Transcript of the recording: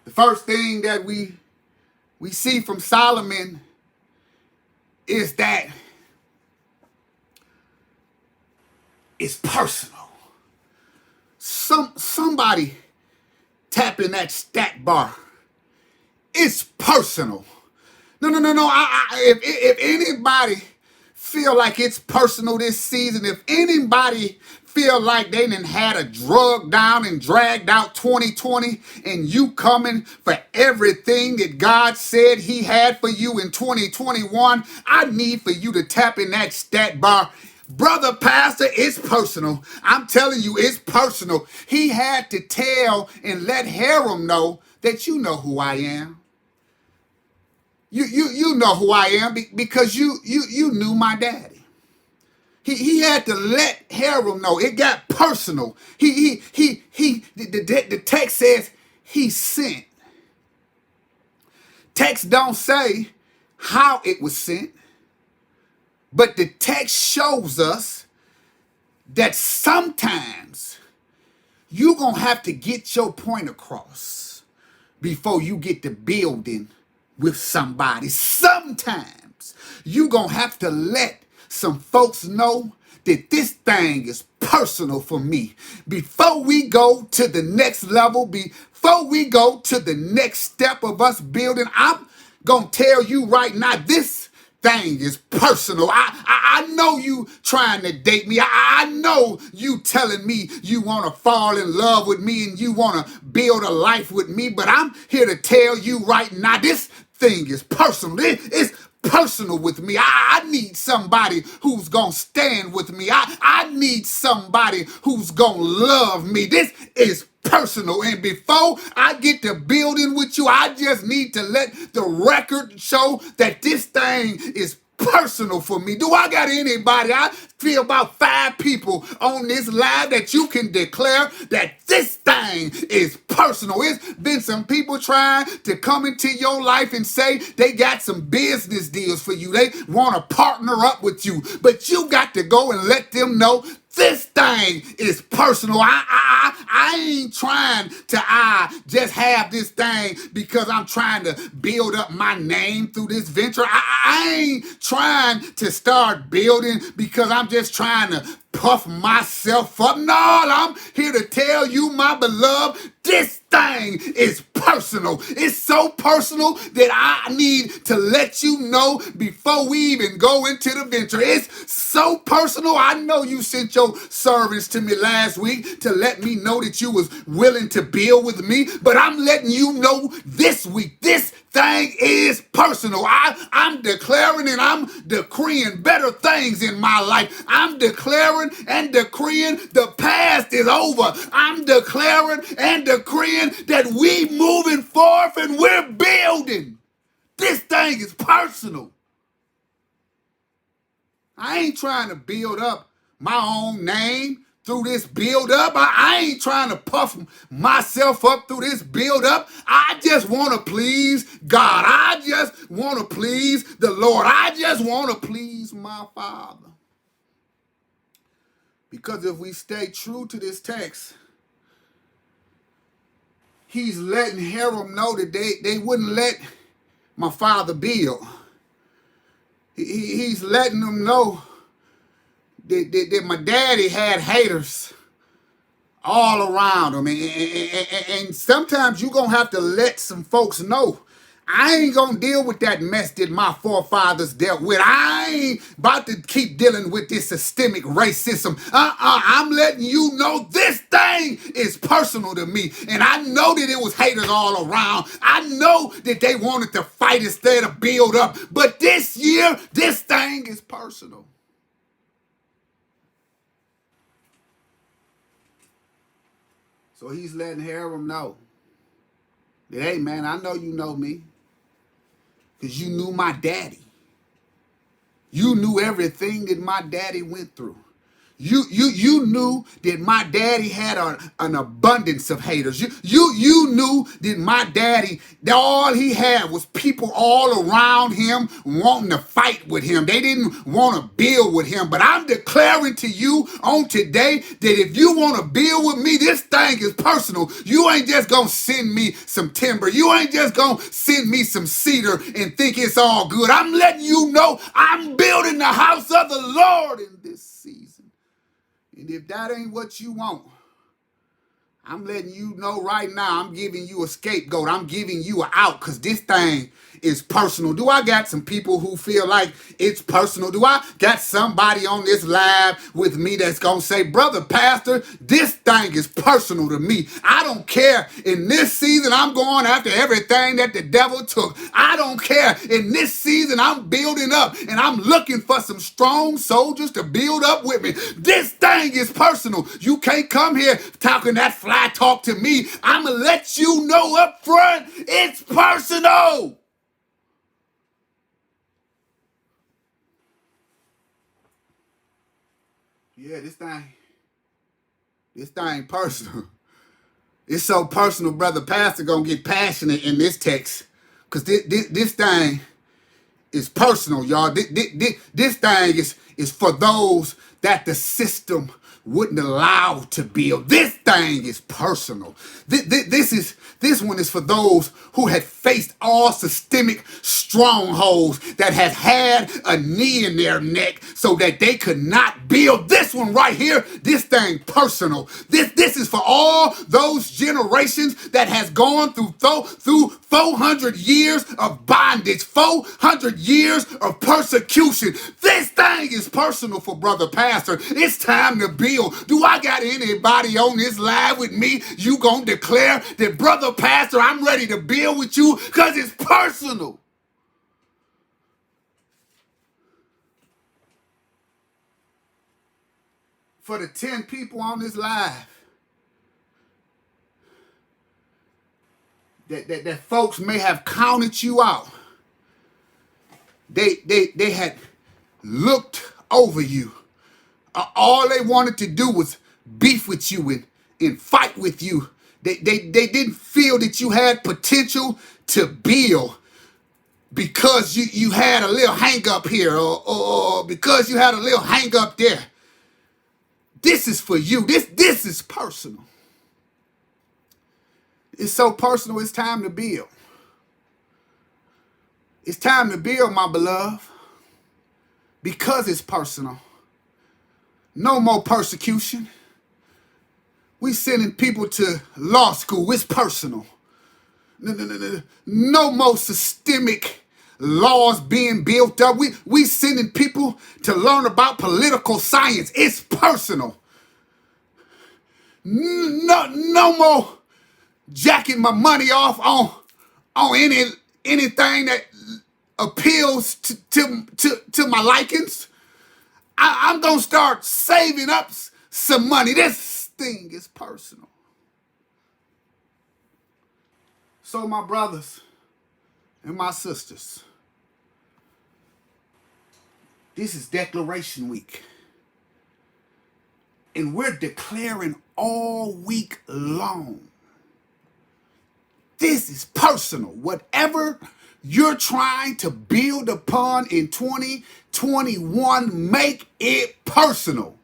The first thing that we see from Solomon is that it's personal. Somebody tapping that stat bar. It's personal. No. If anybody feel like it's personal this season, if anybody feel like they done had a drug down and dragged out 2020 and you coming for everything that God said he had for you in 2021, I need for you to tap in that stat bar. Brother Pastor, it's personal. I'm telling you, it's personal. He had to tell and let Hiram know that you know who I am. You know who I am because you knew my daddy. He had to let Harold know. It got personal. The text says he sent. Text don't say how it was sent, but the text shows us that sometimes you're going to have to get your point across before you get to building with somebody. Sometimes you're going to have to let some folks know that this thing is personal for me. Before we go to the next level, before we go to the next step of us building, I'm going to tell you right now, this thing is personal. I know you trying to date me. I know you telling me you want to fall in love with me and you want to build a life with me, but I'm here to tell you right now, this thing is personal. It's personal with me. I need somebody who's gonna stand with me. I need somebody who's gonna love me. This is personal. And before I get to building with you, I just need to let the record show that this thing is personal for me. Do I got anybody? I feel about 5 people on this live that you can declare that this thing is personal. It's been some people trying to come into your life and say they got some business deals for you. They want to partner up with you, but you got to go and let them know this thing is personal. I ain't trying to just have this thing because I'm trying to build up my name through this venture. I ain't trying to start building because I'm just trying to puff myself up. No, I'm here to tell you, my beloved, this thing is personal. It's so personal that I need to let you know before we even go into the venture. It's so personal. I know you sent your servants to me last week to let me know that you was willing to build with me, but I'm letting you know this week, this thing is personal. I'm declaring and I'm decreeing better things in my life. I'm declaring and decreeing the past is over. I'm declaring and decreeing that we moving forth and we're building. This thing is personal. I ain't trying to build up my own name through this build up. I ain't trying to puff myself up through this build up. I just want to please God. I just want to please the Lord. I just want to please my Father. Because if we stay true to this text, he's letting Hiram know that they wouldn't let my father build. He's letting them know that my daddy had haters all around him. And sometimes you're going to have to let some folks know. I ain't going to deal with that mess that my forefathers dealt with. I ain't about to keep dealing with this systemic racism. I'm letting you know this thing is personal to me. And I know that it was haters all around. I know that they wanted to fight instead of build up. But this year, this thing is personal. So he's letting Hiram know that, hey, man, I know you know me because you knew my daddy. You knew everything that my daddy went through. You knew that my daddy had an abundance of haters. You knew that my daddy, that all he had was people all around him wanting to fight with him. They didn't want to build with him. But I'm declaring to you on today that if you want to build with me, this thing is personal. You ain't just gonna send me some timber. You ain't just gonna send me some cedar and think it's all good. I'm letting you know I'm building the house of the Lord in this season. And if that ain't what you want, I'm letting you know right now, I'm giving you a scapegoat. I'm giving you an out because this thing is personal. Do I got some people who feel like it's personal? Do I got somebody on this live with me that's going to say, brother pastor, this thing is personal to me. I don't care. In this season, I'm going after everything that the devil took. I don't care. In this season, I'm building up and I'm looking for some strong soldiers to build up with me. This thing is personal. You can't come here talking that fly talk to me. I'm going to let you know up front, it's personal. Yeah, this thing personal. It's so personal, brother pastor gonna get passionate in this text. Because this thing is personal, y'all. This thing is for those that the system wouldn't allow to build. This thing is personal. This one is for those who had faced all systemic strongholds that have had a knee in their neck so that they could not build. This one right here, this thing personal. This is for all those generations that has gone through 400 years of bondage, 400 years of persecution. This thing is personal for brother pastor. It's time to build. Do I got anybody on this live with me? You gonna declare that brother pastor, I'm ready to build with you because it's personal. For the 10 people on this live that folks may have counted you out. They had looked over you. All they wanted to do was beef with you and fight with you. They didn't feel that you had potential to build because you had a little hang up here or because you had a little hang up there. This is for you. This is personal. It's so personal, it's time to build. It's time to build, my beloved, because it's personal. No more persecution. We sending people to law school. It's personal. No more systemic laws being built up. We sending people to learn about political science. It's personal. No more jacking my money off on anything that appeals to my likings. I'm going to start saving up some money. This thing is personal. So my brothers and my sisters, this is Declaration Week. And we're declaring all week long. This is personal. Whatever you're trying to build upon in 2021, make it personal.